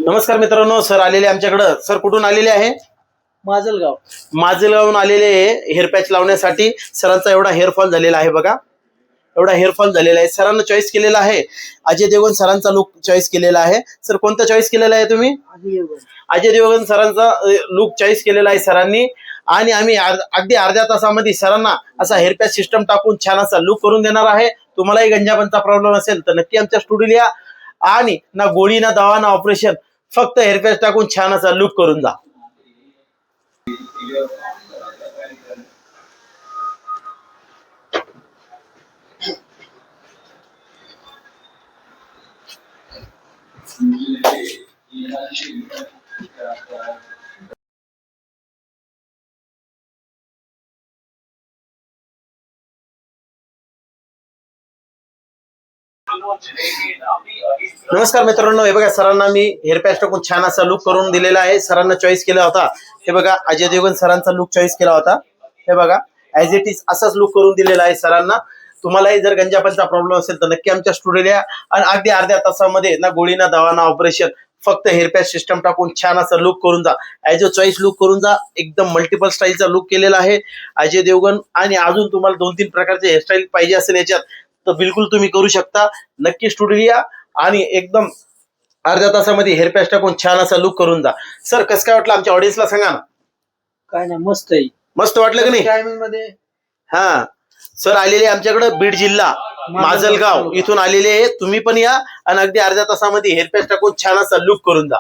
नमस्कार मित्रांनो, सर आलेले आमच्याकडं. सर कुठून आलेले आहे? माजलगाव. माजलगावून आलेले हेअर पॅच लावण्यासाठी. सरांचा एवढा हेअरफॉल झालेला आहे बघा, एवढा हेअरफॉल झालेला आहे. सरांना चॉईस केलेला आहे अजय देवगण सरांचा लुक चॉईस केलेला आहे. सर कोणता चॉईस केलेला आहे तुम्ही? अजय देवगण सरांचा लुक चॉईस केलेला आहे सरांनी. आणि आम्ही अगदी अर्ध्या तासामध्ये सरांना असा हेअर पॅच सिस्टम टाकून छान असा लुक करून देणार आहे. तुम्हालाही गंजापनचा प्रॉब्लेम असेल तर नक्की आमच्या स्टुडिओला या. आणि ना गोळी ना दवा ना ऑपरेशन, फक्त हेअर पॅच टाकून छान असा लुक करून जा. नमस्कार मित्रांनो, हे बघा सरांना मी हेअर पॅच टाकून छान असा लुक करून दिलेला आहे. सरांना चॉईस केला होता. हे बघा अजय देवगण सरांचा लुक चॉईस केला होता. हे बघा ऍज इट इज असाच लुक करून दिलेला आहे सरांना. तुम्हालाही जर गंजापनचा प्रॉब्लेम असेल तर नक्की आमच्या स्टुडिओला या. आणि अगदी अर्ध्या तासामध्ये ना गोळी ना दवा ना ऑपरेशन, फक्त हेअर पॅच सिस्टम टाकून छान असा लुक करून जा. ऍज अ चॉईस लुक करून जा. एकदम मल्टिपल स्टाईलचा लुक केलेला आहे अजय देवगण. आणि अजून तुम्हाला 2-3 प्रकारचे हेअरस्टाईल पाहिजे असेल याच्यात तर बिलकुल तुम्ही करू शकता. नक्की स्टुडिओ या आणि एकदम अर्ध्या तासामध्ये हेअर पॅच टाकून छान असा लुक करून जा. सर कसं काय वाटलं आमच्या ऑडियन्सला सांगा ना. काय नाही, मस्त आहे. मस्त वाटलं की नाही? टायमिंग मध्ये हा, सर आलेले आमच्याकडे बीड जिल्हा माजलगाव इथून आलेले आहे. तुम्ही पण या आणि अगदी अर्ध्या तासामध्ये हेअर पॅच टाकून छान असा लुक करून जा.